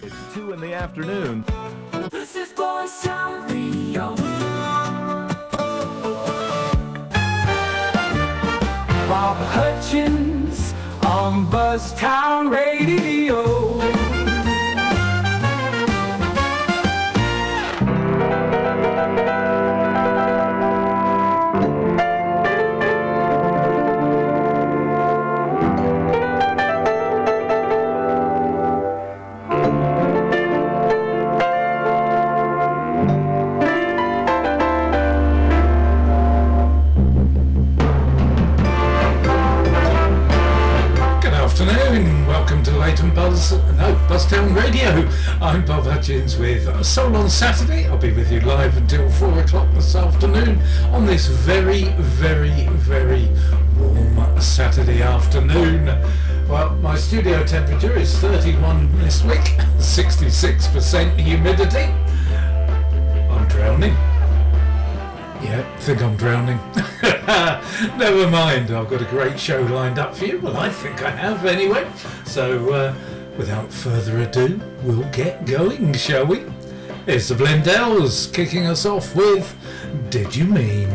It's 2 in the afternoon. This is Buzztown Radio. Bob Hutchins on Buzztown Radio. Buzztown Radio. I'm Bob Hutchins with Soul on Saturday. I'll be with you live until 4 o'clock this afternoon on this very, very, very warm Saturday afternoon. Well, my studio temperature is 31 this week, 66% humidity. I'm drowning. Yeah, think I'm drowning. Never mind, I've got a great show lined up for you. Well, I think I have anyway. So, without further ado, we'll get going, shall we? Here's the Blendells kicking us off with Did You Mean?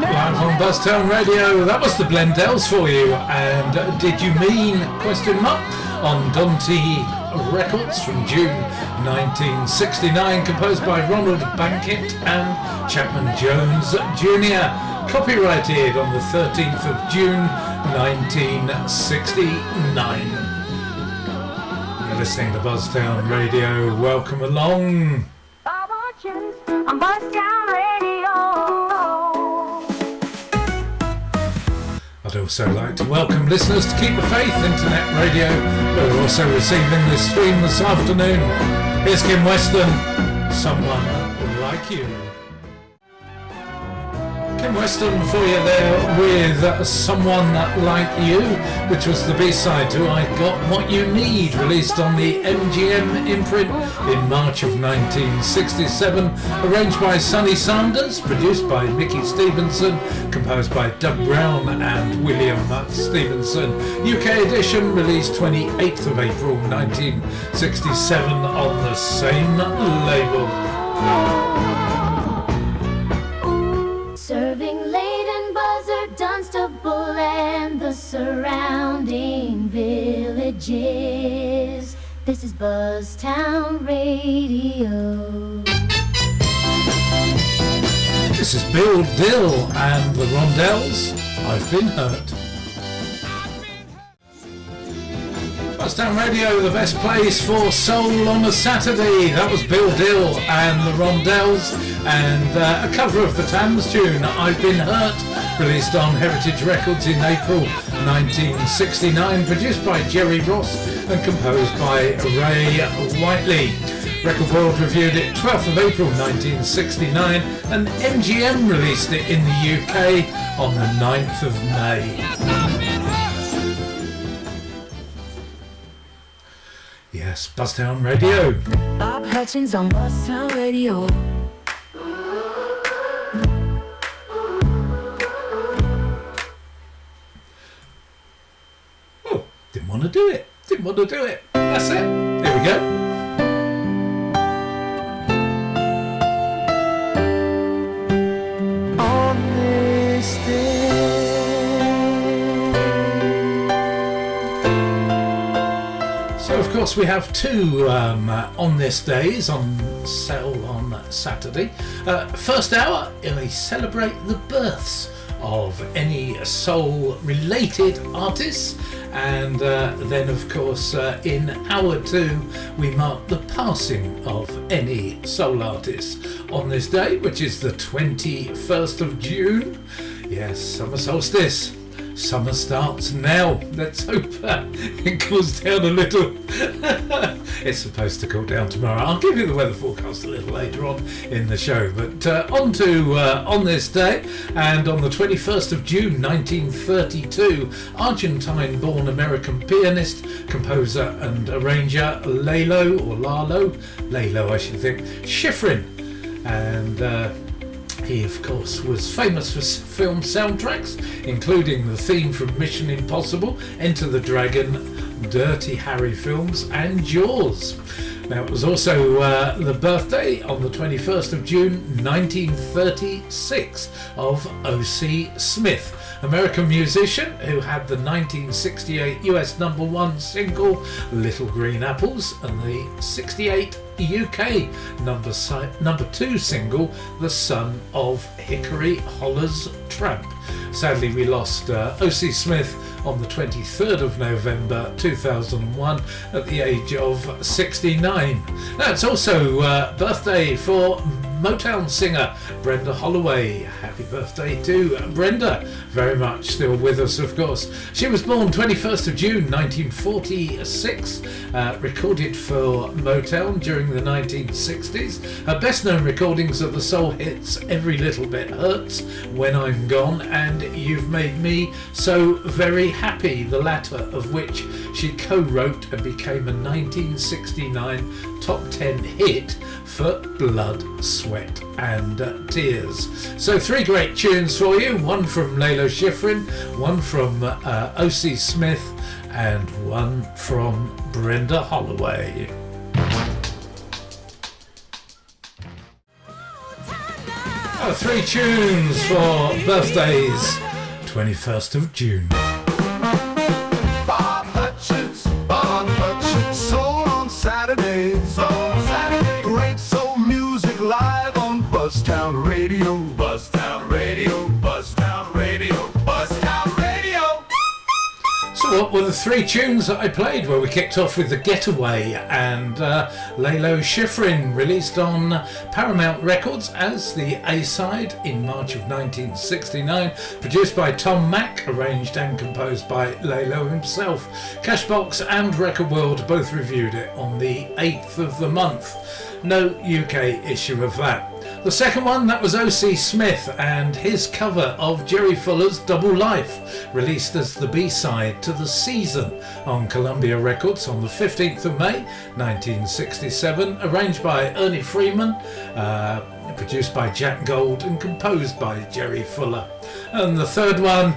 Live on Buzztown Radio, that was the Blendells for you. And Did You Mean? Question mark on Dante Records from June 1969, composed by Ronald Bankett and Chapman Jones Jr. Copyrighted on the 13th of June 1969. You're listening to Buzztown Radio. Welcome along. Bob Hutchins on Buzztown Radio. I'd also like to welcome listeners to Keep the Faith Internet Radio, who are also receiving this stream this afternoon. Here's Kim Weston, Someone Like You. Kim Weston for you there with Someone Like You, which was the B-side to I Got What You Need, released on the MGM imprint in March of 1967, arranged by Sonny Sanders, produced by Mickey Stevenson, composed by Doug Brown and William Stevenson. UK edition released 28th of April 1967 on the same label. Serving Leyden, Buzzard, Dunstable, and the surrounding villages. This is Buzztown Radio. This is Bill Dill and the Rondells. I've Been Hurt. Buzztown Radio, the best place for soul on a Saturday. That was Bill Dill and the Rondells, and a cover of the Thames tune I've Been Hurt, released on Heritage Records in April 1969, produced by Jerry Ross and composed by Ray Whiteley. Record World reviewed it 12th of April 1969, and MGM released it in the UK on the 9th of May. Yes, Buzztown Radio. Bob Hutchins on Buzztown Radio. Oh, didn't want to do it. That's it. There we go. On this day. So, of course, we have two on this days on sale on Saturday. First hour, we celebrate the births of any soul-related artists, and then, of course, in hour two, we mark the passing of any soul artists on this day, which is the 21st of June. Yes, summer solstice. Summer starts now. Let's hope it cools down a little. It's supposed to cool down tomorrow. I'll give you the weather forecast a little later on in the show. But on this day, and on the 21st of June 1932, Argentine-born American pianist, composer and arranger Lalo I should think, Schifrin, and He, of course, was famous for film soundtracks, including the theme from Mission Impossible, Enter the Dragon, Dirty Harry films, and Jaws. Now, it was also the birthday on the 21st of June 1936 of O.C. Smith, American musician who had the 1968 US #1 single Little Green Apples and the 68 UK number 2 single The Son of Hickory Holler's Tramp. Sadly, we lost O.C. Smith on the 23rd of November 2001 at the age of 69. Now, it's also birthday for Motown singer Brenda Holloway. Happy birthday to Brenda. Very much still with us, of course. She was born 21st of June 1946, recorded for Motown during the 1960s. Her best known recordings are the soul hits Every Little Bit Hurts, When I'm Gone, and You've Made Me So Very Happy, the latter of which she co-wrote and became a 1969 top 10 hit for Blood, Sweat and Tears. So 3 great tunes for you, one from Lalo Schifrin, one from O.C. Smith, and one from Brenda Holloway. 3 tunes for birthdays, 21st of June. Bob Hutchins, soul on Saturdays. Great soul music live on Buzztown Radio. Buzztown Radio, Buzztown Radio, Buzztown Radio. So what were the 3 tunes that I played? Well, we kicked off with The Getaway and Lalo Schifrin, released on Paramount Records as the A-side in March of 1969, produced by Tom Mack, arranged and composed by Lalo himself. Cashbox and Record World both reviewed it on the 8th of the month. No UK issue of that. The second one, that was O.C. Smith and his cover of Jerry Fuller's Double Life, released as the B-side to The Season on Columbia Records on the 15th of May 1967, arranged by Ernie Freeman, produced by Jack Gold and composed by Jerry Fuller. And the third one,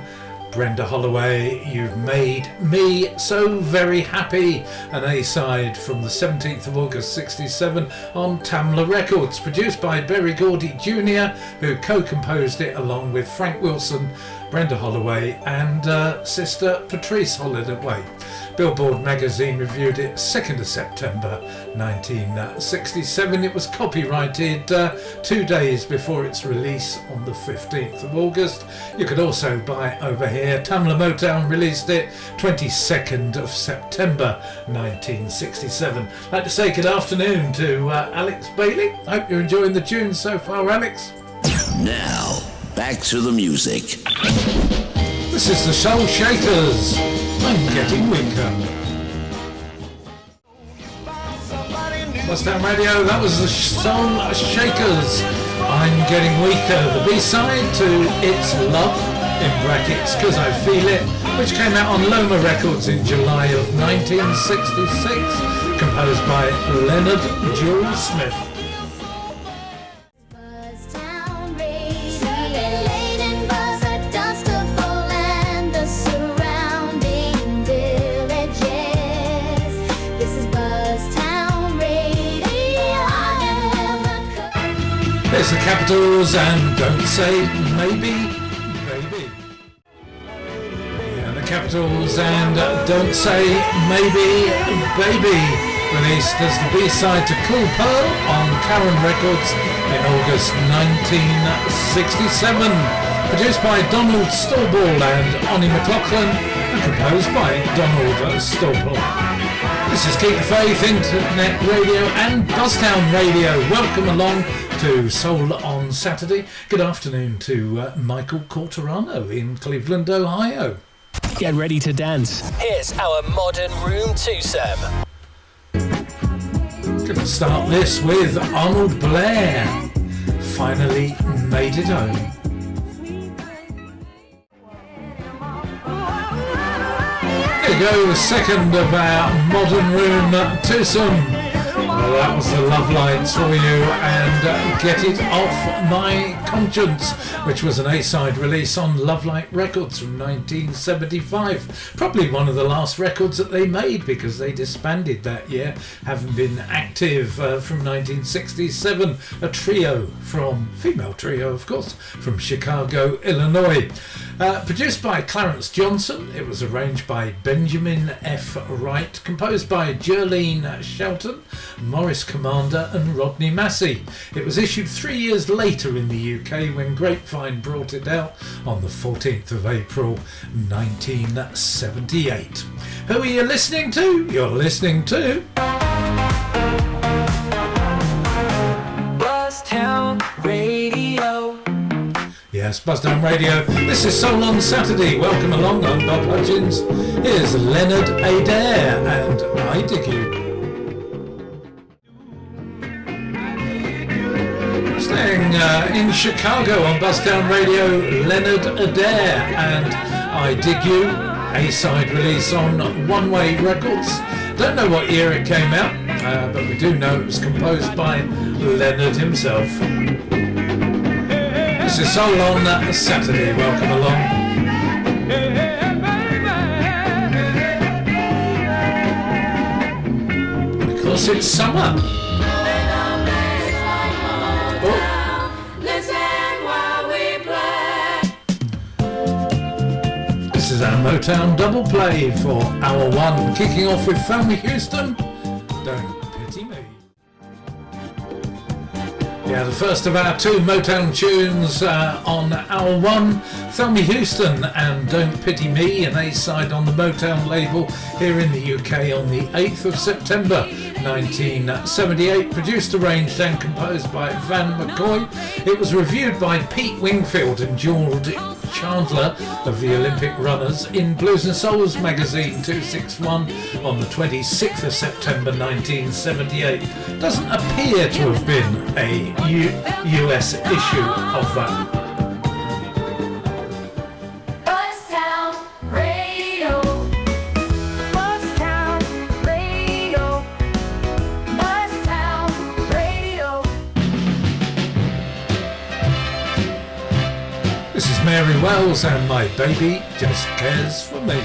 Brenda Holloway, You've Made Me So Very Happy, an A-side from the 17th of August 67 on Tamla Records, produced by Berry Gordy Jr., who co-composed it along with Frank Wilson, Brenda Holloway and sister Patrice Holloway. Billboard magazine reviewed it 2nd of September 1967. It was copyrighted 2 days before its release on the 15th of August. You could also buy it over here. Tamla Motown released it 22nd of September 1967. I'd like to say good afternoon to Alex Bailey. Hope you're enjoying the tunes so far, Alex. Now, back to the music. This is the Soul Shakers. I'm Getting Weaker. Buzztown Radio, that was the Soul Shakers. I'm Getting Weaker, the B-side to It's Love, in brackets, 'Cause I Feel It, which came out on Loma Records in July of 1966, composed by Leonard Jules Smith. Buzztown Radio, Leyden, Buzzard, Dunstable, and the surrounding villages. This is Buzztown Radio. There's the Capitals and Don't Say Maybe, Baby. Yeah, the Capitals and Don't Say Maybe, Baby, released as the B-side to Cool Pearl on Karen Records in August 1967. Produced by Donald Storball and Onnie McLaughlin and composed by Donald Storball. This is Keep the Faith, Internet Radio and Buzztown Radio. Welcome along to Soul on Saturday. Good afternoon to Michael Cortorano in Cleveland, Ohio. Get ready to dance. Here's our modern room twosome. Going to start this with Arnold Blair. Finally Made It Home. There you go, the second of our modern room twosome Well, that was the Love Lines for you, and Get It Off My Conscience, which was an A-side release on Love Light Records from 1975. Probably one of the last records that they made, because they disbanded that year, having been active from 1967. A female trio of course, from Chicago, Illinois. Produced by Clarence Johnson, it was arranged by Benjamin F. Wright, composed by Jerlene Shelton, Morris Commander and Rodney Massey. It was issued 3 years later in the UK when Grapevine brought it out on the 14th of April 1978. Who are you listening to? You're listening to Buzztown Radio. Yes, Buzztown Radio. This is Soul on Saturday. Welcome along, I'm Bob Hutchins. Here's Leonard Adair and I Dig You. Staying in Chicago on Buzztown Radio, Leonard Adair and I Dig You. A-side release on One Way Records. Don't know what year it came out, but we do know it was composed by Leonard himself. This is Soul on Saturday. Welcome along. Because it's summer. Oh. This is our Motown double play for hour one, kicking off with Thelma Houston. Don't Pity Me. Yeah, the first of our two Motown tunes on hour one, Thelma Houston and Don't Pity Me, an A-side on the Motown label here in the UK on the 8th of September 1978, produced, arranged and composed by Van McCoy. It was reviewed by Pete Wingfield and George Chandler of the Olympic Runners in Blues and Souls magazine 261 on the 26th of September 1978. Doesn't appear to have been a US issue of that. Buzztown Radio. Buzztown Radio. Buzztown Radio. This is Mary Wells and My Baby Just Cares For Me.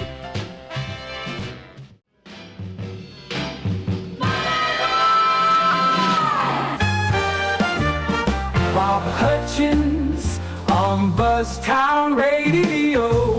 Bob Hutchins on Buzztown Radio.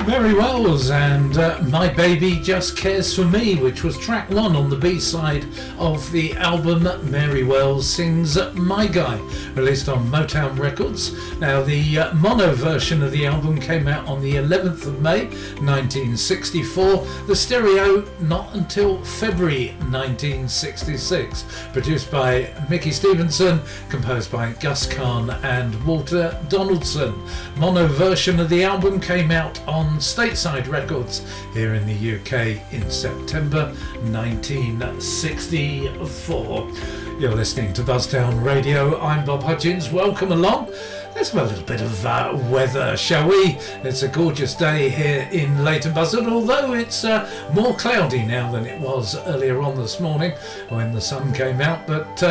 Mary Wells and My Baby Just Cares For Me, which was track one on the B-side of the album Mary Wells Sings My Guy, released on Motown Records. Now, the mono version of the album came out on the 11th of May 1964, the stereo not until February 1966, produced by Mickey Stevenson, composed by Gus Kahn and Walter Donaldson. Mono version of the album came out on Stateside Records here in the UK in September 1964. You're listening to Buzztown Radio. I'm Bob Hutchins. Welcome along. Let's have a little bit of weather, shall we? It's a gorgeous day here in Leighton Buzzard, although it's more cloudy now than it was earlier on this morning when the sun came out. But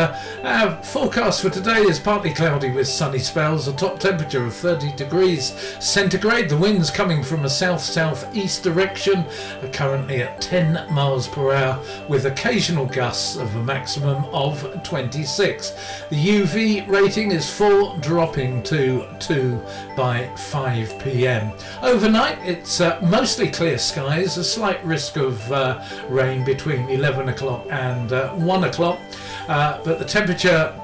our forecast for today is partly cloudy with sunny spells, a top temperature of 30 degrees centigrade. The wind's coming from a south-southeast direction, currently at 10 miles per hour, with occasional gusts of a maximum of 26. The UV rating is 4, dropping to 2 by 5 p.m. Overnight it's mostly clear skies, a slight risk of rain between 11 o'clock and 1 o'clock, but the temperature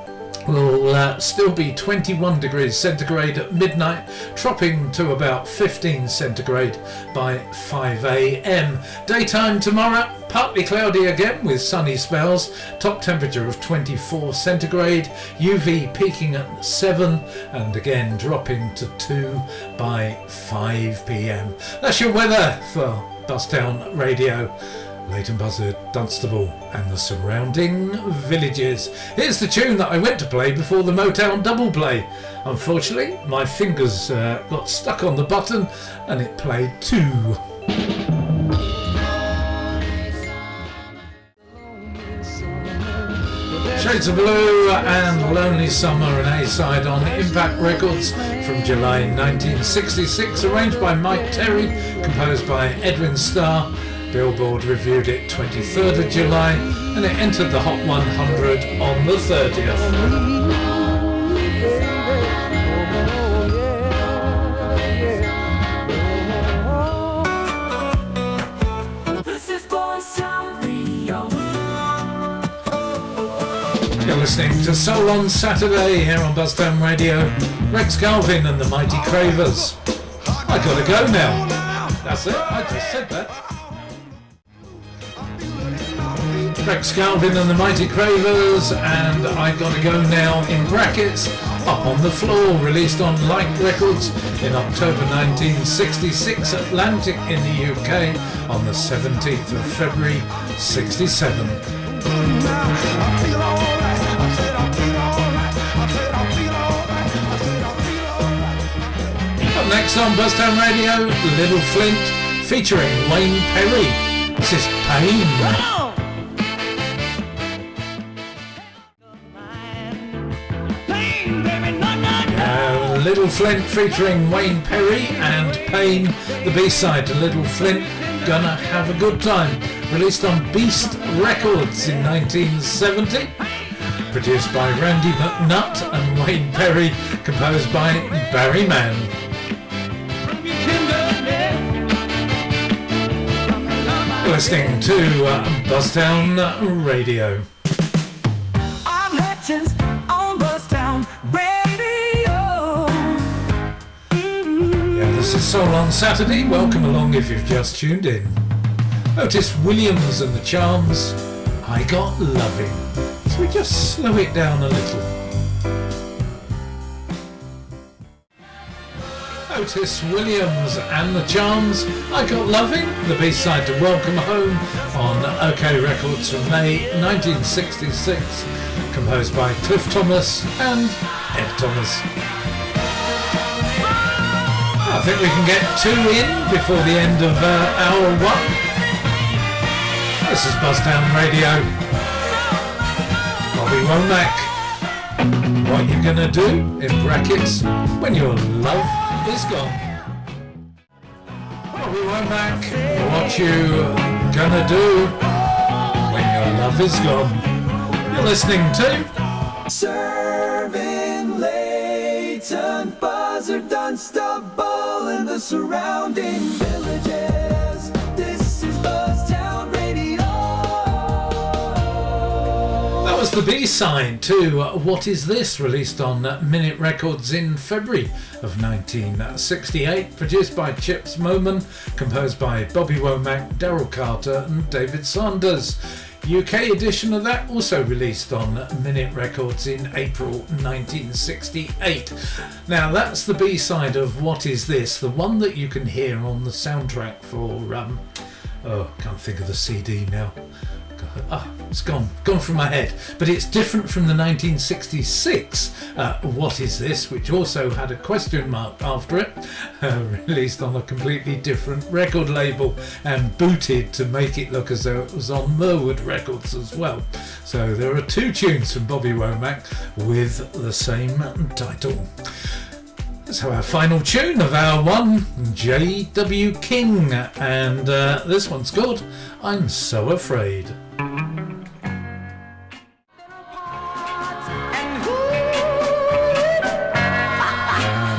will still be 21 degrees centigrade at midnight, dropping to about 15 centigrade by 5 a.m. Daytime tomorrow, partly cloudy again with sunny spells, top temperature of 24 centigrade, UV peaking at 7 and again dropping to 2 by 5 p.m. That's your weather for Buzztown Radio. Leighton Buzzard, Dunstable and the surrounding villages. Here's the tune that I went to play before the Motown double play. Unfortunately, my fingers got stuck on the button and it played 2. Shades of Blue and Lonely Summer, an A-side on Impact Records from July 1966, arranged by Mike Terry, composed by Edwin Starr. Billboard reviewed it 23rd of July and it entered the Hot 100 on the 30th. You're listening to Soul on Saturday here on Buzztown Radio. Rex Galvin and the Mighty Cravers. I gotta go now. That's it, I just said that. Rex Galvin and the Mighty Cravers and I Gotta Go Now in brackets. Up on the Floor, released on Light Records in October 1966, Atlantic in the UK on the 17th of February 67. Up next on Buzztown Radio, Little Flint featuring Wayne Perry. This is Pain. Little Flint featuring Wayne Perry and Pain, the B-side to Little Flint, Gonna Have a Good Time, released on Beast Records in 1970, produced by Randy McNutt and Wayne Perry, composed by Barry Mann. You're listening to Buzztown Radio. I'm Hutchins on Buzztown Radio. This is Soul on Saturday. Welcome along if you've just tuned in. Otis Williams and the Charms, I Got Loving. So we just slow it down a little. Otis Williams and the Charms, I Got Loving, the B-side to Welcome Home on OK Records from May 1966, composed by Cliff Thomas and Ed Thomas. I think we can get two in before the end of hour one. This is Buzztown Radio. Bobby Womack. What you gonna do, in brackets, when your love is gone. Bobby Womack. What you gonna do when your love is gone. You're listening to Serving Leighton, Buzzard, Dunstable, and the surrounding villages. This is Buzztown Radio. That was the B-side to What Is This, released on Minute Records in February of 1968, produced by Chips Moman, composed by Bobby Womack, Daryl Carter and David Sanders. UK edition of that also released on Minute Records in April 1968. Now that's the B-side of What Is This, the one that you can hear on the soundtrack for can't think of the CD now. It's gone from my head, but it's different from the 1966 What Is This, which also had a question mark after it, released on a completely different record label and booted to make it look as though it was on Merwood Records as well. So there are two tunes from Bobby Womack with the same title. So our final tune of hour one, J.W. King, and this one's called I'm So Afraid.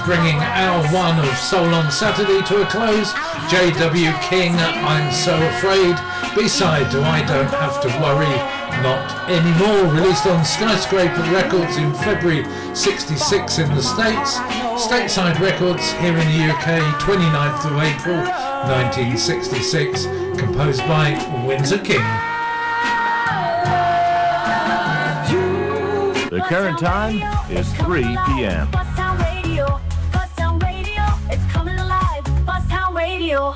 Bringing hour one of Soul on Saturday to a close, J.W. King, I'm So Afraid, B-side to I Don't Have to Worry Not Anymore, released on Skyscraper Records in February 66 in the States, Stateside Records here in the UK 29th of April 1966, composed by Windsor King. The current time is 3 p.m. Buzztown Radio, Buzztown Radio, it's coming alive. Buzztown Radio.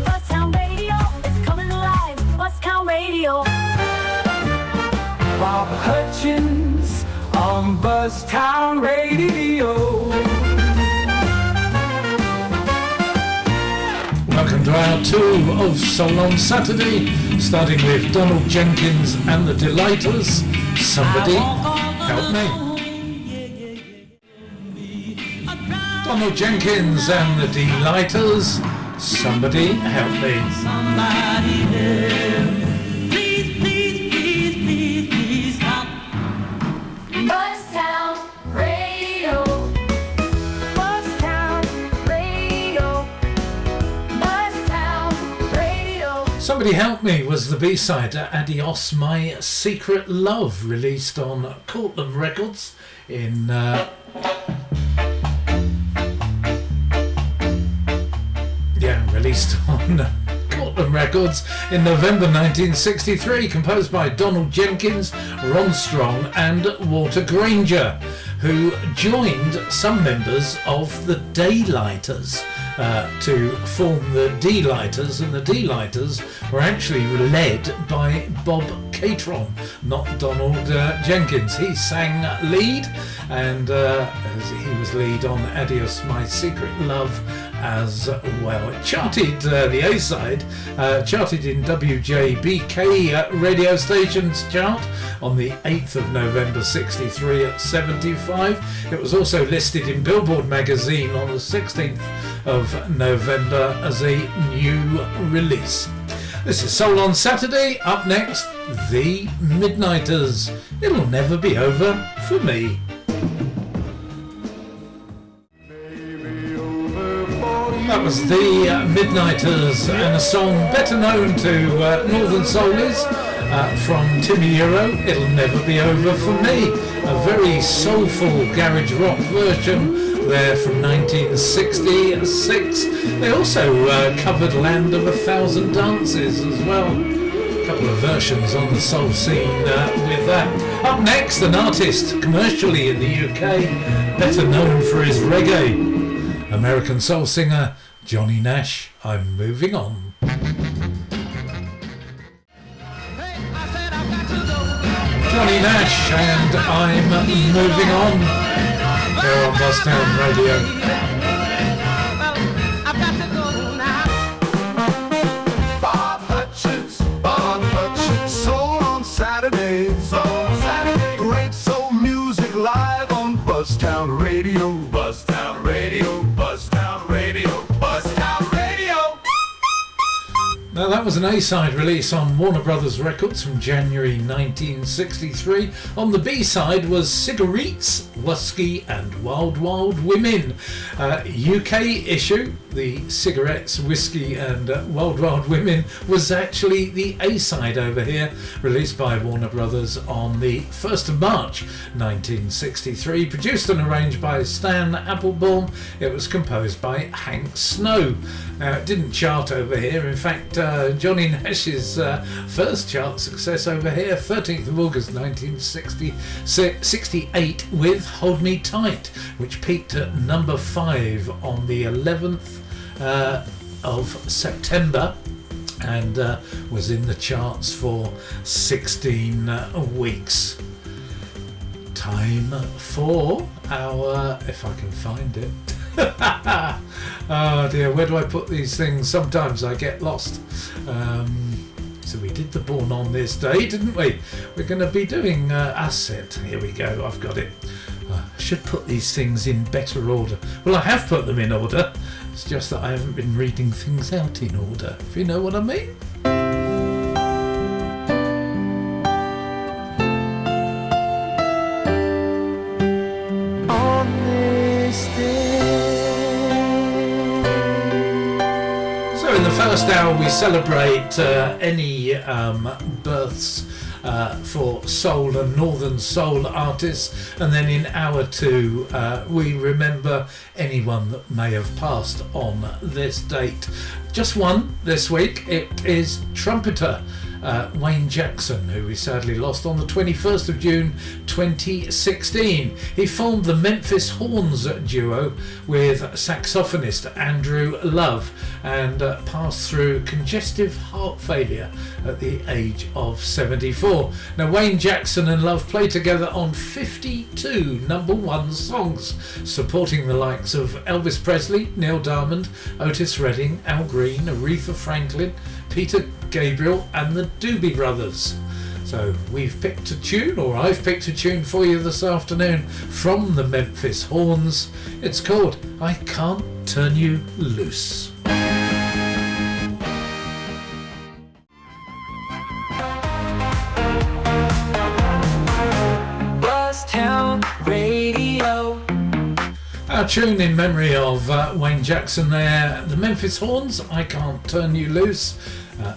Buzztown Radio, it's coming alive. Buzztown Radio. Bob Hutchins on Buzztown Radio. Welcome to hour 2 of Soul on Saturday, starting with Donald Jenkins and the Delighters. Somebody help me. Donald Jenkins and the Delighters. Somebody help me. Somebody help. Please, please, please, please, please help. Buzztown Radio. Buzztown Radio. Buzztown Radio. Somebody Help Me was the B-side to Adios My Secret Love, released on Cortland Records in released on Cortland Records in November 1963, composed by Donald Jenkins, Ron Strong and Walter Granger, who joined some members of the Daylighters to form the D-Lighters, and the D-Lighters were actually led by Bob Catron, not Donald Jenkins. He sang lead, and he was lead on Adios My Secret Love as well. It charted, the A-side, charted in WJBK radio stations chart on the 8th of November 63 at 75. It was also listed in Billboard magazine on the 16th of November as a new release. This is Soul on Saturday. Up next, The Midnighters. It'll never be over for me. That was The Midnighters and a song better known to Northern Soulies from Timmy Euro, It'll Never Be Over For Me. A very soulful garage rock version there from 1966. They also covered Land of a Thousand Dances as well. A couple of versions on the soul scene with that. Up next, an artist commercially in the UK, better known for his reggae. American soul singer Johnny Nash, I'm Moving On. Johnny Nash and I'm Moving On here on Buzztown Radio. Bob Hutchins, Soul on Saturday. Great soul music live on Buzztown Radio. Buzztown Radio, Buzztown Radio, Buzztown Radio. Now that was an A-side release on Warner Brothers Records from January 1963. On the B-side was Cigarettes, Whiskey and Wild Wild Women. UK issue, the Cigarettes, Whiskey and Wild Wild Women was actually the A-side over here, released by Warner Brothers on the 1st of March 1963. Produced and arranged by Stan Applebaum. It was composed by Hank Snow. Now it didn't chart over here. In fact, Johnny Nash's first chart success over here, 13th of August 1968 with Hold Me Tight, which peaked at number 5 on the 11th of September and was in the charts for 16 weeks. Time for our, if I can find it. Oh dear, where do I put these things? Sometimes I get lost. So we did the Born on This Day, didn't we? We're going to be doing Asset. Here we go, I've got it. I should put these things in better order. Well, I have put them in order. It's just that I haven't been reading things out in order, if you know what I mean. So in the first hour we celebrate any births for soul and northern soul artists, and then in hour 2 we remember anyone that may have passed on this date. Just one this week. It is trumpeter Wayne Jackson, who we sadly lost on the 21st of June 2016. He formed the Memphis Horns duo with saxophonist Andrew Love and passed through congestive heart failure at the age of 74. Now, Wayne Jackson and Love played together on 52 #1 songs, supporting the likes of Elvis Presley, Neil Diamond, Otis Redding, Al Green, Aretha Franklin, Peter Gabriel and the Doobie Brothers. So we've picked a tune, or I've picked a tune for you this afternoon from the Memphis Horns. It's called I Can't Turn You Loose. Buzztown Radio. Our tune in memory of Wayne Jackson there, the Memphis Horns, I Can't Turn You Loose.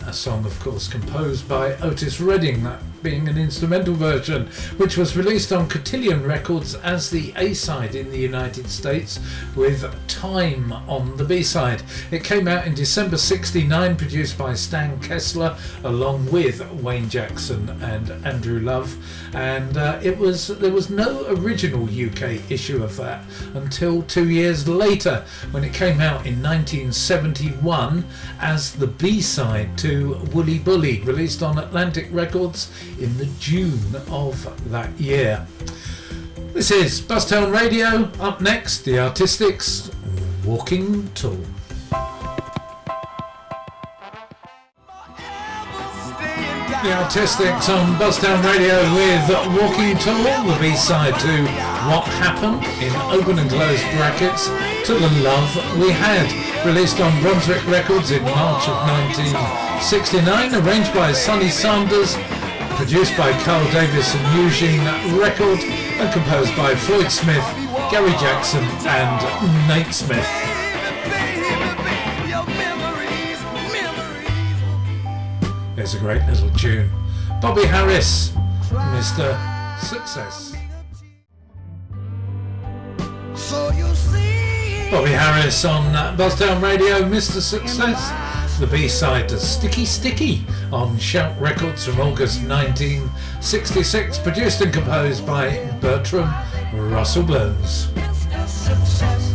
A song, of course, composed by Otis Redding, that being an instrumental version, which was released on Cotillion Records as the A-side in the United States, with Time on the B-side. It came out in December '69, produced by Stan Kessler, along with Wayne Jackson and Andrew Love, and there was no original UK issue of that until 2 years later, when it came out in 1971 as the B-side to Woolly Bully, released on Atlantic Records in the June of that year. This is Buzztown Radio. Up next, the Artistics, Walking Tall. The Artistics on Buzztown Radio with Walking Tall, the B-side to What Happened, in open and closed brackets, to The Love We Had, released on Brunswick Records in March of 1969, arranged by Sonny Sanders, produced by Carl Davis and Eugene Record, and composed by Floyd Smith, Gary Jackson and Nate Smith. There's a great little tune. Bobby Harris, Mr. Success. Bobby Harris on Buzztown Radio, Mr. Success. The B-side to Sticky Sticky on Shout Records from August 1966, produced and composed by Bertram Russell Burns. Mr. Success.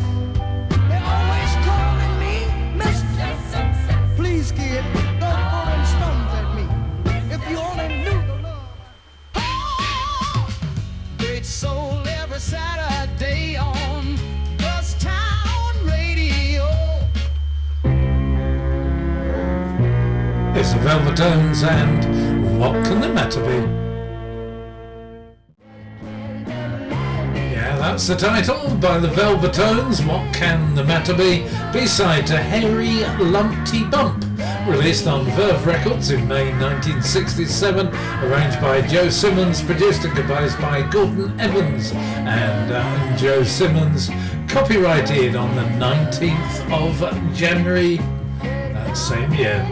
They're always calling me Mr. Success. Please, kid, don't throw them stones at me. If you only knew the love. Great soul every Saturday on Buzztown Radio. It's the Velvetones and What Can the Matter Be? Yeah, that's the title by the Velvetones, What Can the Matter Be? B-side to Hairy Lumpty Bump, released on Verve Records in May 1967, arranged by Joe Simmons, produced and composed by Gordon Evans and Joe Simmons, copyrighted on the 19th of January that same year.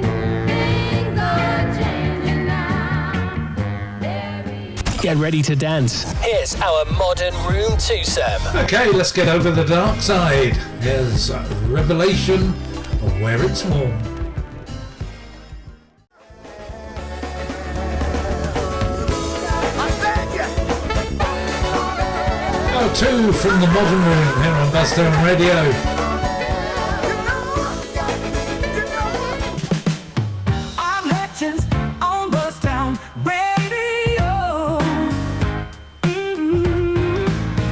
Get ready to dance. Here's our modern room twosome. Okay, let's get over the dark side. Here's Revelation of Where It's Warm. Oh, two from the modern room here on Buzztown Radio. I'm Hutchins on Buzztown Radio.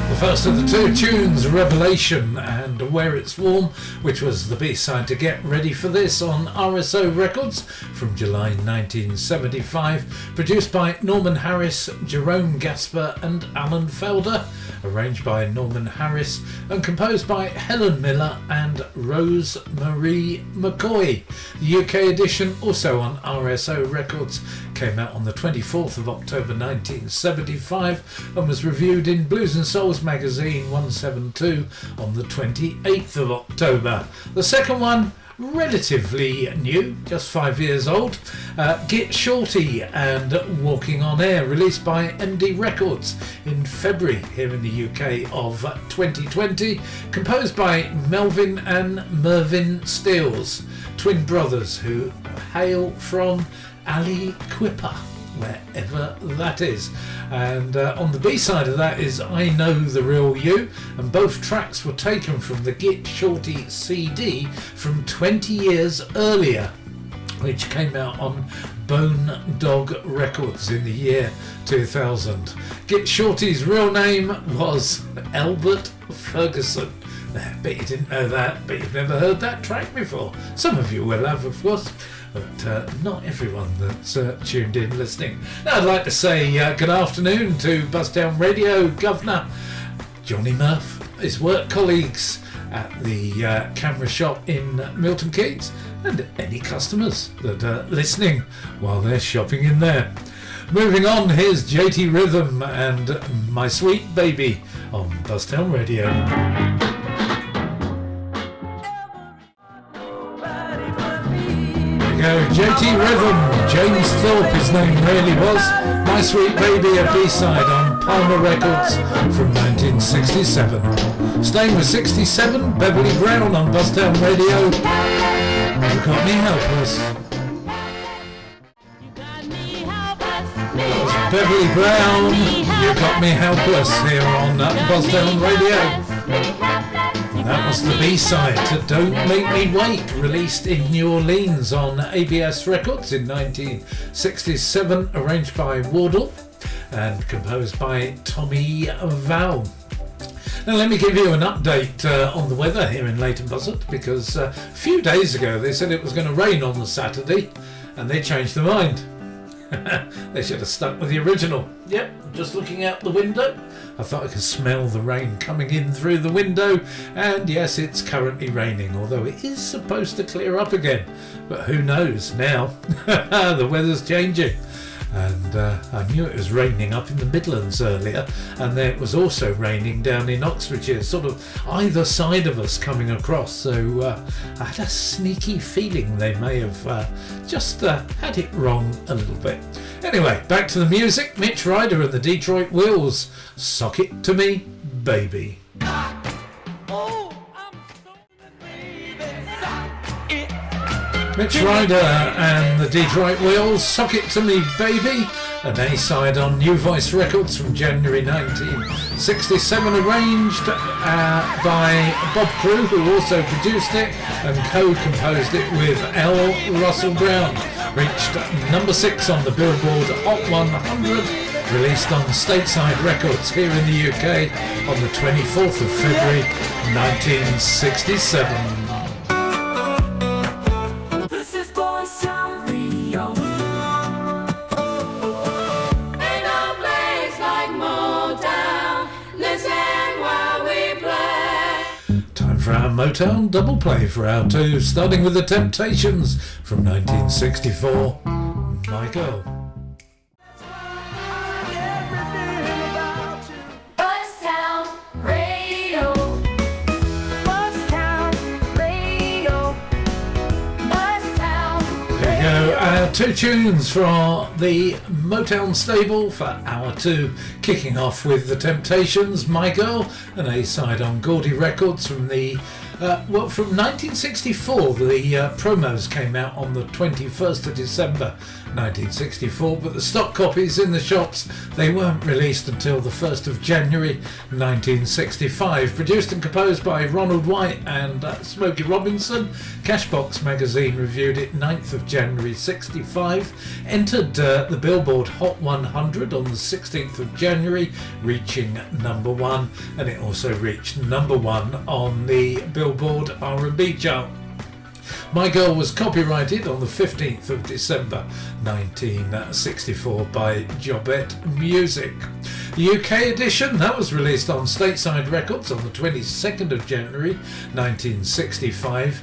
The first of the two tunes, Revelation and Where It's Warm, which was the B-side to Get Ready for This on RSO Records from July 1975, produced by Norman Harris, Jerome Gasper and Alan Felder, arranged by Norman Harris and composed by Helen Miller and Rose Marie McCoy. The UK edition, also on RSO Records, came out on the 24th of October 1975 and was reviewed in Blues and Souls magazine 172 on the 28th of October. The second one, relatively new, just 5 years old, Get Shorty and Walking on Air, released by MD Records in February here in the UK of 2020, composed by Melvin and Mervyn Steels, twin brothers who hail from Aliquippa, wherever that is. And on the B-side of that is I Know the Real You, and both tracks were taken from the Get Shorty CD from 20 years earlier, which came out on Bone Dog Records in the year 2000. Get Shorty's real name was Albert Ferguson. I bet you didn't know that, but you've never heard that track before. Some of you will have, of course, but not everyone that's tuned in listening. Now I'd like to say good afternoon to Buzztown Radio Governor Johnny Murph, his work colleagues at the camera shop in Milton Keynes, and any customers that are listening while they're shopping in there. Moving on, here's JT Rhythm and My Sweet Baby on Buzztown Radio. JT Rhythm, James Thorpe, his name really was. My Sweet Baby, a B-side on Palmer Records from 1967. Staying with 67, Beverly Brown on Buzztown Radio. You Got Me Helpless. That was Beverly Brown, You Got Me Helpless, here on Buzztown Radio. That was the B-side to Don't Make Me Wait, released in New Orleans on ABS Records in 1967, arranged by Wardle and composed by Tommy Vowell. Now let me give you an update on the weather here in Leighton Buzzard, because a few days ago they said it was going to rain on the Saturday and they changed their mind. They should have stuck with the original. Yep, just looking out the window, I thought I could smell the rain coming in through the window, and yes, it's currently raining, although it is supposed to clear up again, but who knows now. The weather's changing, and I knew it was raining up in the Midlands earlier, and then it was also raining down in Oxfordshire, sort of either side of us coming across, so I had a sneaky feeling they may have just had it wrong a little bit. Anyway, back to the music. Mitch Ryder and the Detroit Wheels, Sock It To Me, Baby. Mitch Ryder and the Detroit Wheels, Sock It To Me Baby, an A-side on New Voice Records from January 1967, arranged by Bob Crew, who also produced it and co-composed it with L. Russell Brown. Reached number 6 on the Billboard Hot 100, released on Stateside Records here in the UK on the 24th of February 1967. For our Motown double play for our two, starting with The Temptations from 1964, My Girl. Buzztown Radio. Buzztown Radio. Buzztown. There you go, our two tunes for the Motown stable for hour 2, kicking off with The Temptations, My Girl, an A-side on Gordy Records from the from 1964. The promos came out on the 21st of December 1964, but the stock copies in the shops, they weren't released until the 1st of January 1965. Produced and composed by Ronald White and Smokey Robinson. Cashbox magazine reviewed it 9th of January 65. Entered the Billboard Hot 100 on the 16th of January, reaching number 1, and it also reached number 1 on the Billboard R&B chart. My Girl was copyrighted on the 15th of December 1964 by Jobette Music. The UK edition, that was released on Stateside Records on the 22nd of January 1965,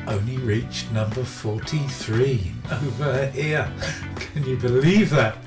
only reached number 43 over here. Can you believe that?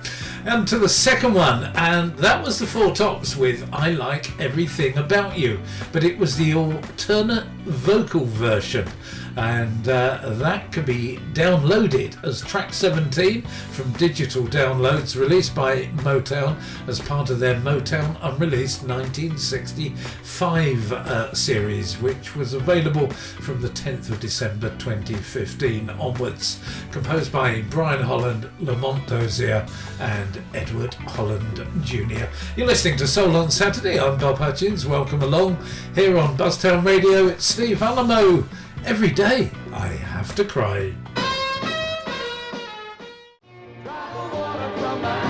And to the second one, and that was the Four Tops with I Like Everything About You, but it was the alternate vocal version, and that can be downloaded as track 17 from digital downloads released by Motown as part of their Motown Unreleased 1965 series, which was available from the 10th of December 2015 onwards. Composed by Brian Holland, Lamont Dozier and Edward Holland Jr. You're listening to Soul on Saturday. I'm Bob Hutchins. Welcome along. Here on Buzztown Radio, it's Steve Alamo. Every day I have to cry.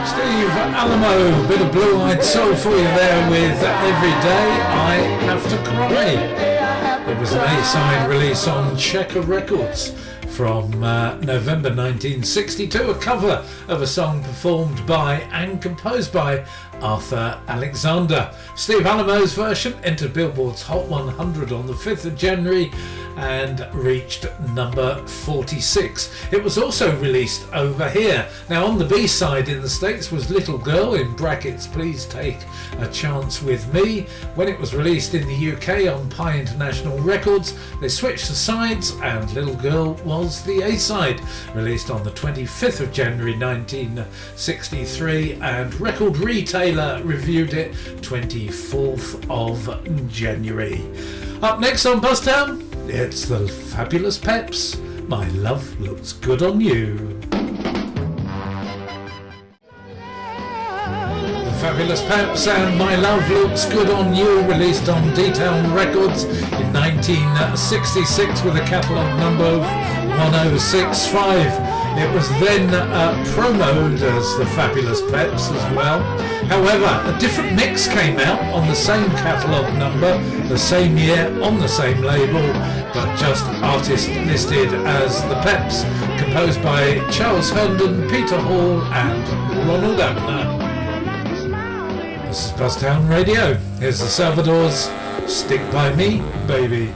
Steve Alamo, bit of blue-eyed soul for you there with Every Day I Have to Cry. It was an A-side release on Checker Records from November 1962, a cover of a song performed by and composed by Arthur Alexander. Steve Alamo's version entered Billboard's Hot 100 on the 5th of January and reached number 46. It was also released over here. Now on the B-side in the States was Little Girl, in brackets Please Take a Chance With Me. When it was released in the UK on Pi International Records, they switched the sides and Little Girl was the A-side, released on the 25th of January 1963, and Record Retailer reviewed it 24th of January. Up next on Buzztown, it's the Fabulous Peps. My Love Looks Good on You. The Fabulous Peps and My Love Looks Good on You, released on D-Town Records in 1966 with a catalogue number of 1065. It was then promoted as the Fabulous Peps as well. However, a different mix came out on the same catalogue number, the same year, on the same label, but just artist listed as the Peps, composed by Charles Herndon, Peter Hall and Ronald Abner. This is Buzztown Radio. Here's the Salvadors, Stick By Me, Baby.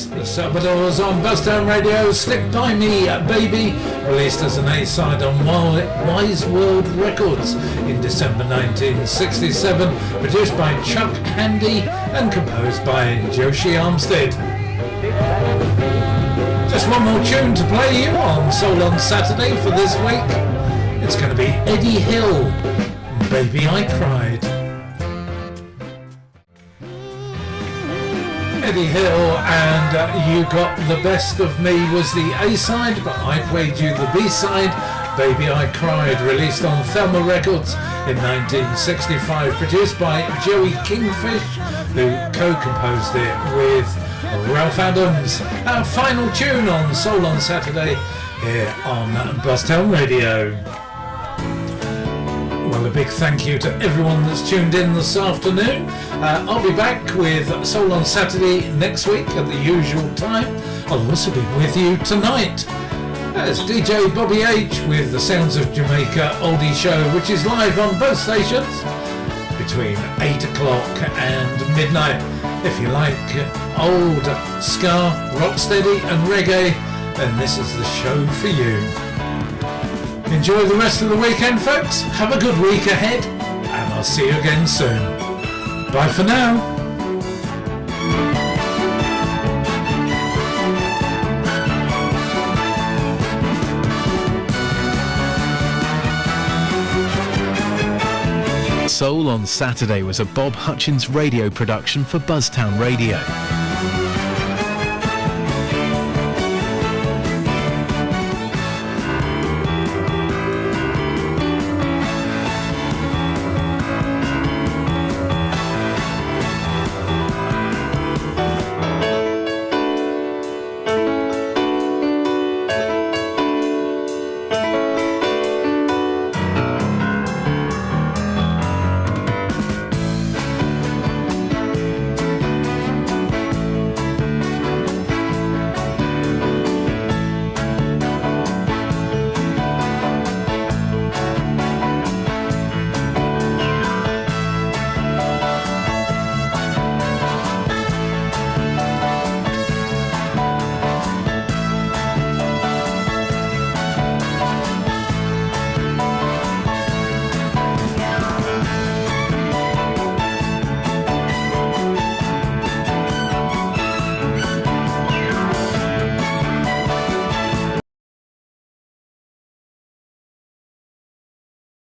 The Salvadors on Buzztown Radio, Stick By Me, Baby, released as an A-side on Wise World Records in December 1967, produced by Chuck Handy and composed by Joshi Armstead. Just one more tune to play you on Soul on Saturday for this week. It's going to be Eddie Hill, Baby I Cried. Eddie Hill and You Got the Best of Me was the A-side, but I played you the B-side, Baby I Cried, released on Thelma Records in 1965, produced by Joey Kingfish, who co-composed it with Ralph Adams. Our final tune on Soul on Saturday here on Buzztown Radio. Well, a big thank you to everyone that's tuned in this afternoon. I'll be back with Soul on Saturday next week at the usual time. I'll also be with you tonight as DJ Bobby H with the Sounds of Jamaica Oldie Show, which is live on both stations between 8 o'clock and midnight. If you like old ska, rocksteady and reggae, then this is the show for you. Enjoy the rest of the weekend, folks. Have a good week ahead, and I'll see you again soon. Bye for now. Soul on Saturday was a Bob Hutchins radio production for Buzztown Radio.